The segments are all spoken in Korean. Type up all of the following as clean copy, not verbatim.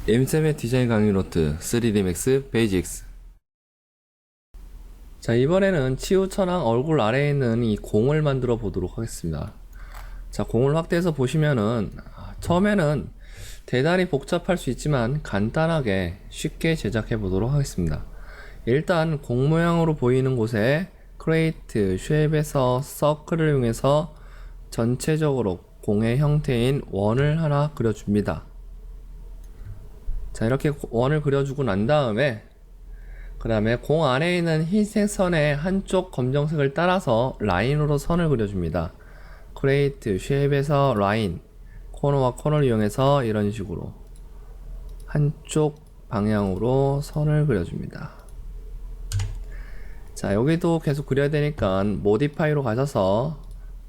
임쌤의 디자인 강의 노트 3D 맥스 베이직스. 자, 이번에는 치우 천왕 얼굴 아래에 있는 이 공을 만들어 보도록 하겠습니다. 자, 공을 확대해서 보시면은 처음에는 대단히 복잡할 수 있지만 간단하게 쉽게 제작해 보도록 하겠습니다. 일단 공 모양으로 보이는 곳에 크레이트 쉐입에서 서클을 이용해서 전체적으로 공의 형태인 원을 하나 그려줍니다. 자, 이렇게 원을 그려주고 난 다음에 그 다음에 공 안에 있는 흰색 선의 한쪽 검정색을 따라서 라인으로 선을 그려줍니다. 크레이트 쉐입에서 라인, 코너와 코너를 이용해서 이런 식으로 한쪽 방향으로 선을 그려줍니다. 자, 여기도 계속 그려야 되니까 모디파이로 가셔서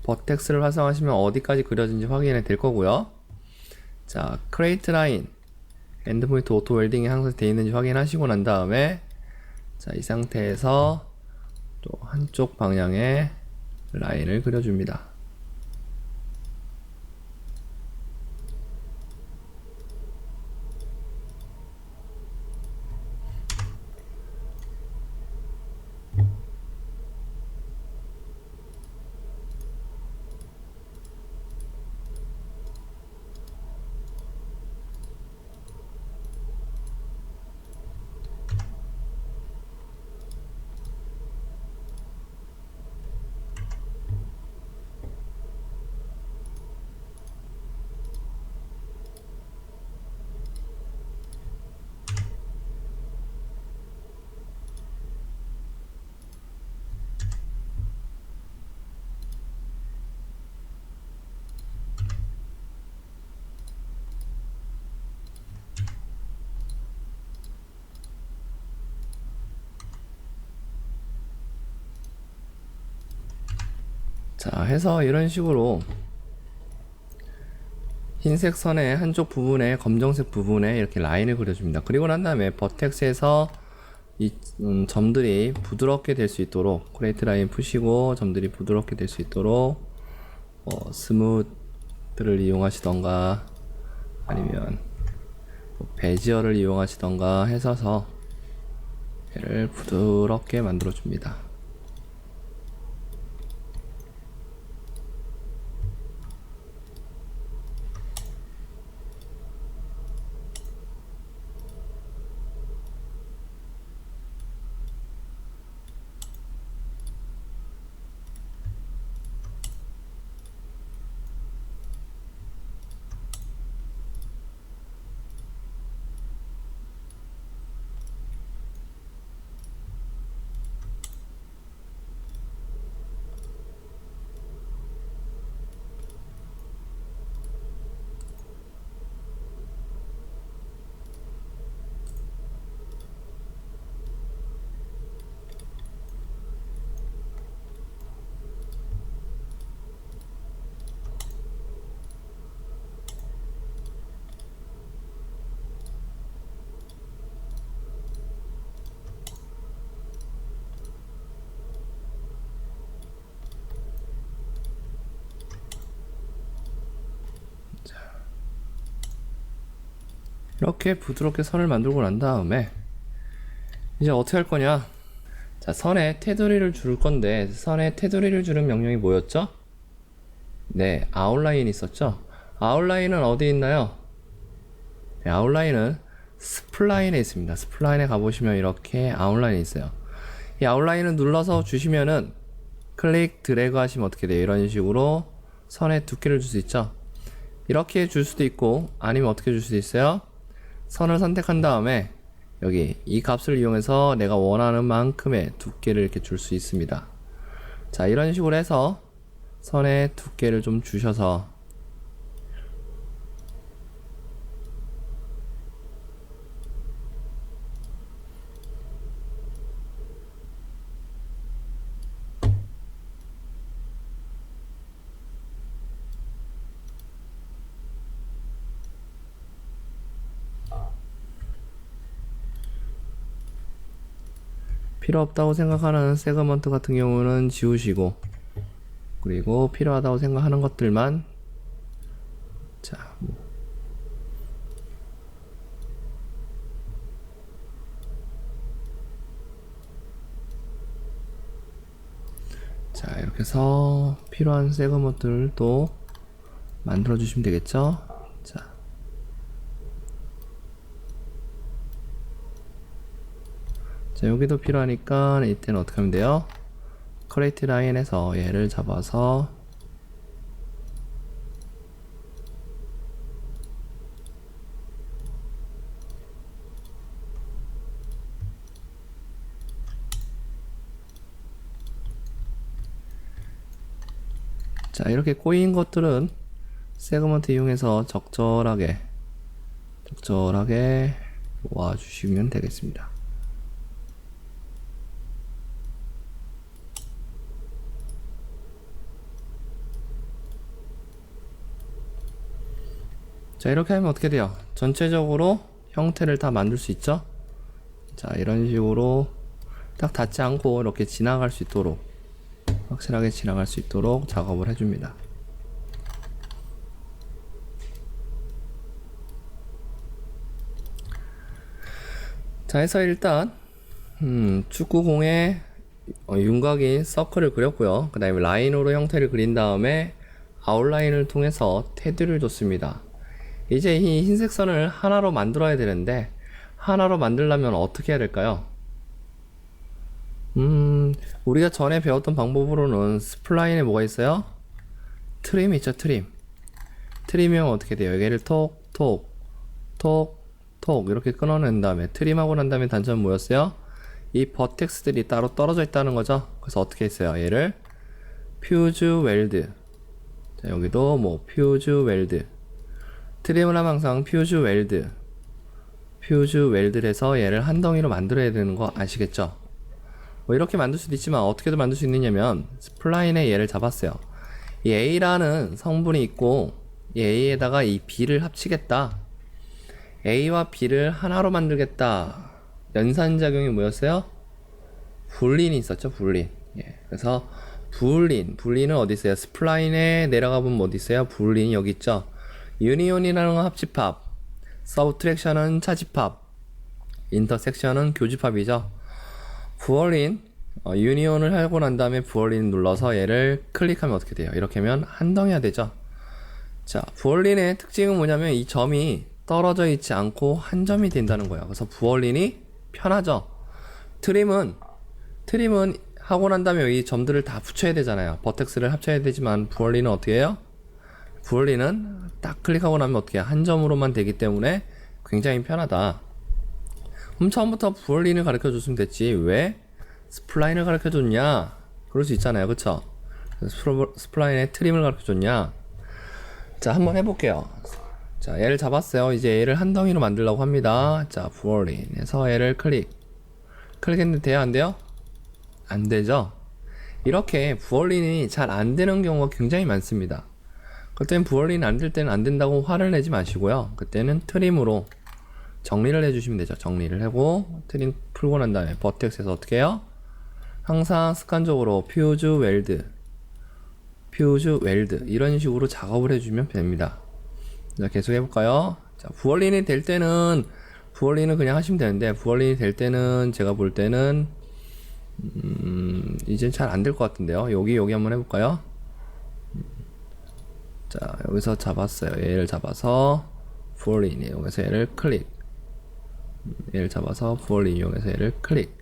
버텍스를 활성화하시면 어디까지 그려진지 확인이 될 거고요. 자, 크레이트 라인 엔드포인트 오토 웰딩이 항상 되어 있는지 확인하시고 난 다음에 자, 이 상태에서 또 한쪽 방향의 라인을 그려줍니다. 자, 해서 이런 식으로 흰색 선의 한쪽 부분에 검정색 부분에 이렇게 라인을 그려줍니다. 그리고 난 다음에 버텍스에서 이 점들이 부드럽게 될 수 있도록 크레이트 라인 푸시고 점들이 부드럽게 될 수 있도록 스무드를 이용하시던가 아니면 베지어를 이용하시던가 해서 얘를 부드럽게 만들어 줍니다. 이렇게 부드럽게 선을 만들고 난 다음에 이제 어떻게 할 거냐. 자, 선에 테두리를 줄 건데 선에 테두리를 주는 명령이 뭐였죠? 네, 아웃라인 있었죠? 아웃라인은 어디 있나요? 네, 아웃라인은 스플라인에 있습니다. 스플라인에 가보시면 이렇게 아웃라인이 있어요. 이 아웃라인을 눌러서 주시면은 클릭 드래그 하시면 어떻게 돼요? 이런 식으로 선의 두께를 줄 수 있죠? 이렇게 줄 수도 있고 아니면 어떻게 줄 수도 있어요? 선을 선택한 다음에 여기 이 값을 이용해서 내가 원하는 만큼의 두께를 이렇게 줄 수 있습니다. 자, 이런 식으로 해서 선의 두께를 좀 주셔서 필요 없다고 생각하는 세그먼트 같은 경우는 지우시고 그리고 필요하다고 생각하는 것들만 자, 해서 필요한 세그먼트들도 만들어 주시면 되겠죠. 자, 여기도 필요하니까 이때는 어떻게 하면 돼요? 커레이트 라인에서 얘를 잡아서 자, 이렇게 꼬인 것들은 세그먼트 이용해서 적절하게 모아주시면 되겠습니다. 자, 이렇게 하면 어떻게 돼요? 전체적으로 형태를 다 만들 수 있죠? 자, 이런 식으로 딱 닿지 않고 이렇게 지나갈 수 있도록, 확실하게 지나갈 수 있도록 작업을 해줍니다. 자, 해서 일단 축구공에 윤곽인 서클을 그렸고요. 그 다음에 라인으로 형태를 그린 다음에 아웃라인을 통해서 테두리를 줬습니다. 이제 이 흰색 선을 하나로 만들어야 되는데, 하나로 만들려면 어떻게 해야 될까요? 우리가 전에 배웠던 방법으로는 스플라인에 뭐가 있어요? 트림 있죠, 트림. 트림이면 어떻게 돼요? 여기를 톡, 톡, 톡, 톡 이렇게 끊어낸 다음에, 트림하고 난 다음에 단점은 뭐였어요? 이 버텍스들이 따로 떨어져 있다는 거죠. 그래서 어떻게 했어요? 얘를 퓨즈 웰드. 자, 여기도 뭐 퓨즈 웰드. 트림을 하면 항상 퓨즈 웰드를 해서 얘를 한 덩이로 만들어야 되는 거 아시겠죠? 뭐 이렇게 만들 수도 있지만 어떻게도 만들 수 있느냐면, 스플라인에 얘를 잡았어요. 이 A라는 성분이 있고, 이 A에다가 이 B를 합치겠다. A와 B를 하나로 만들겠다. 연산작용이 뭐였어요? 불린이 있었죠, 불린. 예. 그래서 불린은 어디 있어요? 스플라인에 내려가 보면 어디 있어요? 불린이 여기 있죠. 유니온이라는 건 합집합, 서브트랙션은 차집합, 인터섹션은 교집합이죠. 부얼린, 유니온을 하고 난 다음에 부얼린 눌러서 얘를 클릭하면 어떻게 돼요? 이렇게 하면 한 덩이가 되죠. 자, 부얼린의 특징은 뭐냐면 이 점이 떨어져 있지 않고 한 점이 된다는 거예요. 그래서 부얼린이 편하죠. 트림은 하고 난 다음에 이 점들을 다 붙여야 되잖아요. 버텍스를 합쳐야 되지만, 부얼린은 어떻게 해요? 부얼린은 딱 클릭하고 나면 어떻게 한 점으로만 되기 때문에 굉장히 편하다. 그럼 처음부터 부얼린을 가르쳐 줬으면 됐지, 왜 스플라인을 가르쳐 줬냐? 그럴 수 있잖아요, 그쵸? 스플라인에 트림을 가르쳐 줬냐? 자, 한번 해볼게요. 자, 얘를 잡았어요. 이제 얘를 한 덩이로 만들려고 합니다. 자, 부얼린에서 얘를 클릭했는데 돼요, 안 돼요? 안 되죠? 이렇게 부얼린이 잘 안 되는 경우가 굉장히 많습니다. 그때는 부얼린이 안 될 때는 안 된다고 화를 내지 마시고요. 그때는 트림으로 정리를 해주시면 되죠. 정리를 하고 트림 풀고 난 다음에 버텍스에서 어떻게 해요? 항상 습관적으로 퓨즈 웰드 이런 식으로 작업을 해주면 됩니다. 자, 계속 해볼까요? 자, 부얼린이 될 때는 부얼린을 그냥 하시면 되는데, 부얼린이 될 때는 제가 볼 때는 이젠 잘 안 될 것 같은데요. 여기 한번 해볼까요? 자, 여기서 잡았어요. 얘를 잡아서 부얼린 이용해서 얘를 클릭. 얘를 잡아서 부얼린 이용해서 얘를 클릭.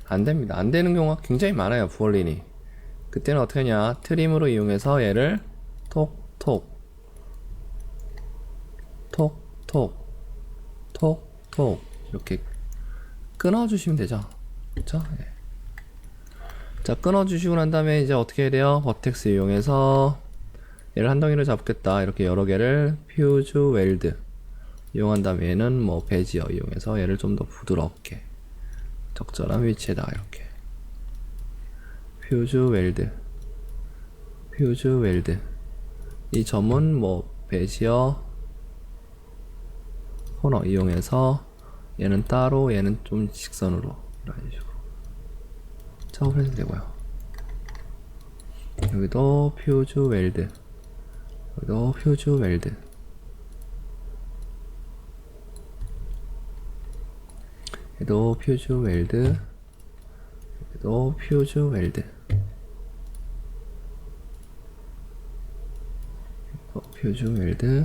안 됩니다. 안 되는 경우가 굉장히 많아요, 부얼린이. 그때는 어떻게 하냐? 트림으로 이용해서 얘를 톡톡 이렇게 끊어주시면 되죠. 그쵸? 예. 자, 끊어주시고 난 다음에 이제 어떻게 해야 돼요? 버텍스 이용해서 얘를 한 덩이로 잡겠다. 이렇게 여러 개를 퓨즈 웰드 이용한 다음에 얘는 뭐 베지어 이용해서 얘를 좀 더 부드럽게 적절한 위치에다 이렇게 퓨즈 웰드 이 점은 뭐 베지어 코너 이용해서 얘는 따로, 얘는 좀 직선으로 이런 식으로 작업을 해도 되고요. 여기도 퓨즈 웰드, 여기도 퓨즈 웰드, 여기도 퓨즈 웰드, 여기도 퓨즈 웰드. 퓨즈 웰드.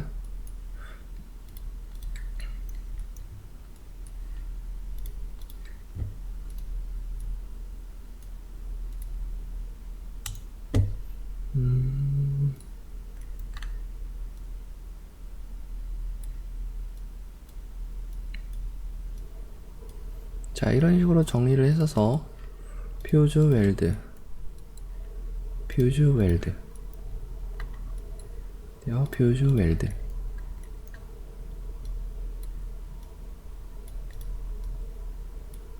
자, 이런 식으로 정리를 해서 퓨즈 웰드, 퓨즈 웰드, 퓨즈 웰드.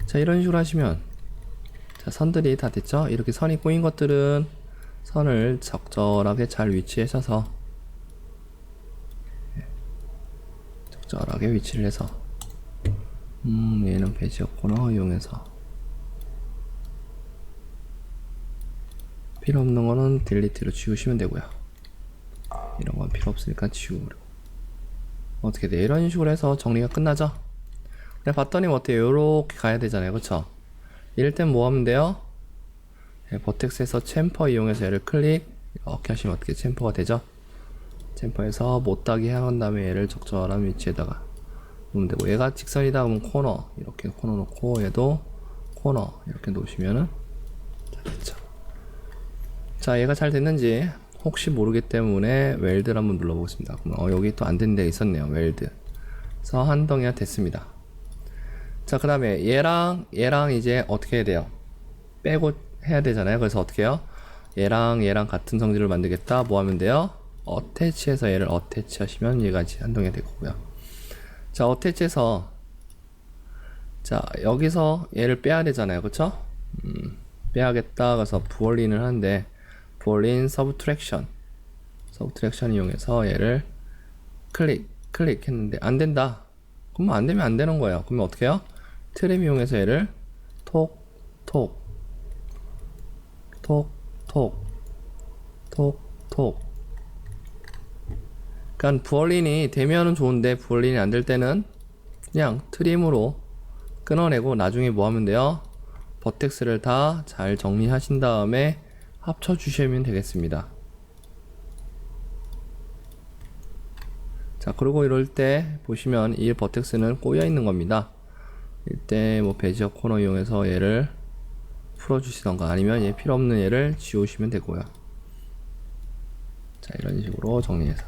자, 이런 식으로 하시면, 자, 선들이 다 됐죠? 이렇게 선이 꼬인 것들은 선을 적절하게 잘 위치하셔서, 적절하게 위치를 해서, 얘는 베지어 코너 이용해서, 필요 없는 거는 딜리트로 지우시면 되고요. 이런 건 필요 없으니까 지우고. 어떻게 돼? 이런 식으로 해서 정리가 끝나죠? 그냥 봤더니 어때요? 요렇게 가야 되잖아요. 그쵸? 이럴 땐 뭐 하면 돼요? 네, 버텍스에서 챔퍼 이용해서 얘를 클릭 이렇게 하시면 어떻게 챔퍼가 되죠? 챔퍼에서 못따기 해놓은 다음에 얘를 적절한 위치에다가 놓으면 되고, 얘가 직선이다 그러면 코너 이렇게 코너 놓고, 얘도 코너 이렇게 놓으시면은 자, 됐죠. 자, 얘가 잘 됐는지 혹시 모르기 때문에 웰드를 한번 눌러보겠습니다. 그럼 여기 또 안 된 데 있었네요. 웰드. 그래서 한 덩이가 됐습니다. 자, 그 다음에 얘랑 이제 어떻게 해야 돼요? 빼고 해야 되잖아요. 그래서 어떻게 해요? 얘랑 같은 성질을 만들겠다. 뭐 하면 돼요? 어태치해서 얘를 어태치 하시면 얘가 이제 한 덩이가 될 거고요. 자, 어태치해서 자, 여기서 얘를 빼야 되잖아요. 그쵸? 빼야겠다. 그래서 부얼린을 하는데, 부얼린 서브트랙션 이용해서 얘를 클릭했는데 안 된다. 그러면 안 되면 안 되는 거예요. 그러면 어떻게 해요? 트림 이용해서 얘를 톡 그러니까 부얼린이 되면은 좋은데, 부얼린이 안 될 때는 그냥 트림으로 끊어내고, 나중에 뭐 하면 돼요? 버텍스를 다 잘 정리하신 다음에 합쳐 주시면 되겠습니다. 자, 그리고 이럴 때 보시면 이 버텍스는 꼬여 있는 겁니다. 이때 뭐 베지어 코너 이용해서 얘를 풀어 주시던가, 아니면 얘 필요 없는 얘를 지우시면 되고요. 자, 이런 식으로 정리해서,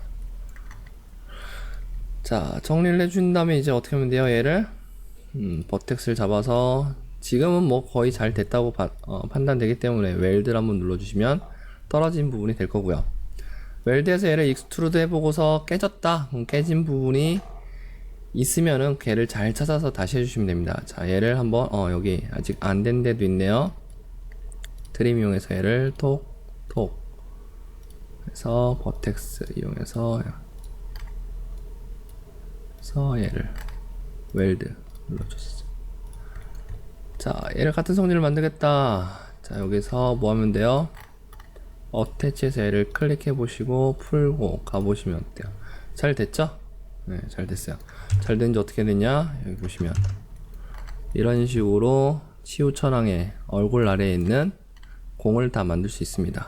자, 정리를 해준 다음에 이제 어떻게 하면 돼요? 얘를 버텍스를 잡아서, 지금은 뭐 거의 잘 됐다고 판단되기 때문에 웰드를 한번 눌러주시면 떨어진 부분이 될 거고요. 웰드에서 얘를 익스트루드 해보고서 깨졌다, 그럼 깨진 부분이 있으면은 걔를 잘 찾아서 다시 해주시면 됩니다. 자, 얘를 한번 여기 아직 안 된 데도 있네요. 트림 이용해서 얘를 톡 해서 버텍스 이용해서 얘를 웰드 눌러줬어요. 자, 얘를 같은 성질을 만들겠다. 자, 여기서 뭐 하면 돼요? 어태치해서 얘를 클릭해 보시고 풀고 가보시면 어때요? 잘 됐죠? 네, 잘 됐어요. 잘 된지 어떻게 됐냐? 여기 보시면 이런 식으로 치우천왕의 얼굴 아래에 있는 공을 다 만들 수 있습니다.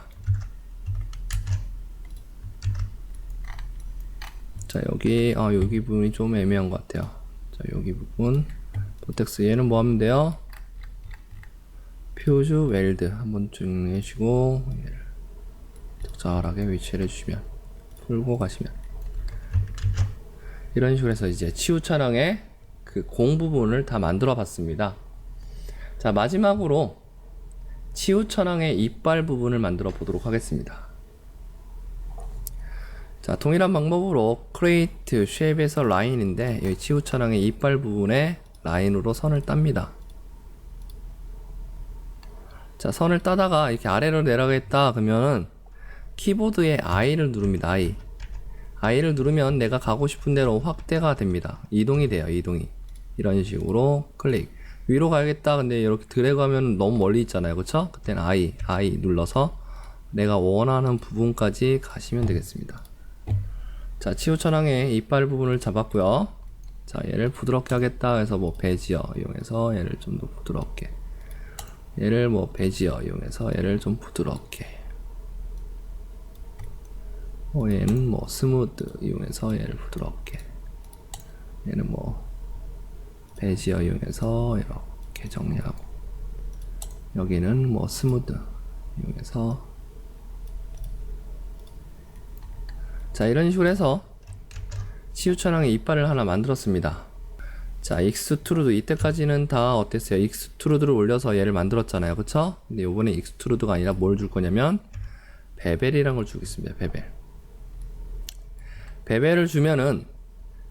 자, 여기 부분이 좀 애매한 것 같아요. 자, 여기 부분 버텍스, 얘는 뭐 하면 돼요? 퓨즈 웰드 한번 정리해주시고 얘를 적절하게 위치를 해주시면, 풀고 가시면, 이런 식으로 해서 이제 치우천왕의 그 공 부분을 다 만들어 봤습니다. 자, 마지막으로 치우천왕의 이빨 부분을 만들어 보도록 하겠습니다. 자, 동일한 방법으로 create shape에서 라인인데, 여기 치우천왕의 이빨 부분에 라인으로 선을 땁니다. 자, 선을 따다가 이렇게 아래로 내려가겠다 그러면은 키보드에 I를 누릅니다. I를 누르면 내가 가고 싶은 대로 확대가 됩니다. 이동이 돼요. 이동이. 이런 식으로 클릭. 위로 가야겠다. 근데 이렇게 드래그 하면 너무 멀리 있잖아요. 그쵸? 그때는 I 눌러서 내가 원하는 부분까지 가시면 되겠습니다. 자, 치우천왕의 이빨 부분을 잡았고요. 자, 얘를 부드럽게 하겠다 해서 뭐 베지어 이용해서 얘를 좀 더 부드럽게, 얘를 뭐 베지어 이용해서 얘를 좀 부드럽게, 얘는 뭐 스무드 이용해서 얘를 부드럽게, 얘는 뭐 베지어 이용해서 이렇게 정리하고, 여기는 뭐 스무드 이용해서. 자, 이런 식으로 해서 치우천왕의 이빨을 하나 만들었습니다. 자, 익스트루드, 이때까지는 다 어땠어요? 익스트루드를 올려서 얘를 만들었잖아요, 그쵸? 근데 요번에 익스트루드가 아니라 뭘 줄 거냐면 베벨이란 걸 주겠습니다. 베벨을 주면은,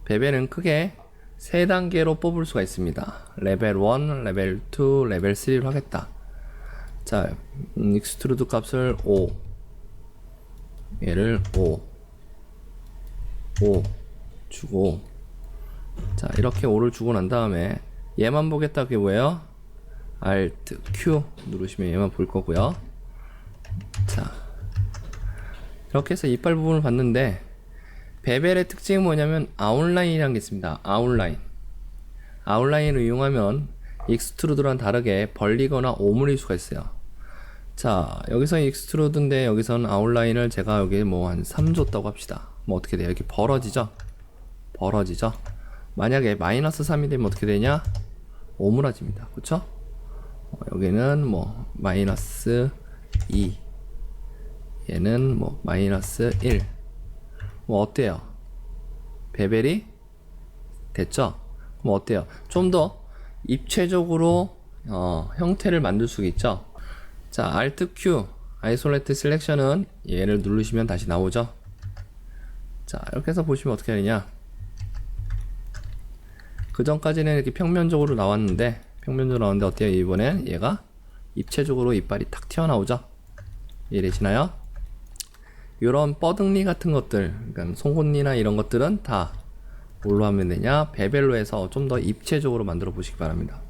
베벨은 크게 3단계로 뽑을 수가 있습니다. 레벨 1, 레벨 2, 레벨 3로 하겠다. 자, 익스트루드 값을 5, 얘를 5 주고, 자, 이렇게 5를 주고 난 다음에 얘만 보겠다. 그게 뭐예요? Alt Q 누르시면 얘만 볼 거고요. 자, 이렇게 해서 이빨 부분을 봤는데, 베벨의 특징이 뭐냐면 아웃라인이라는 게 있습니다. 아웃라인을 이용하면 익스트루드랑 다르게 벌리거나 오므릴 수가 있어요. 자, 여기서 익스트루드인데 여기서는 아웃라인을 제가 여기 뭐 한 3 줬다고 합시다. 뭐 어떻게 돼요? 이렇게 벌어지죠? 만약에 마이너스 3이 되면 어떻게 되냐? 오므라집니다. 그쵸? 여기는 뭐 마이너스 2, 얘는 뭐 마이너스 1. 뭐 어때요? 베벨이 됐죠? 그럼 어때요? 좀 더 입체적으로 형태를 만들 수 있죠? 자, Alt Q, Isolate Selection은 얘를 누르시면 다시 나오죠? 자, 이렇게 해서 보시면 어떻게 되냐? 그 전까지는 이렇게 평면적으로 나왔는데, 어때요? 이번엔 얘가 입체적으로 이빨이 탁 튀어나오죠? 이해되시나요? 이런 뻐등리 같은 것들, 그러니까 송곳니나 이런 것들은 다 뭘로 하면 되냐? 베벨로 해서 좀 더 입체적으로 만들어 보시기 바랍니다.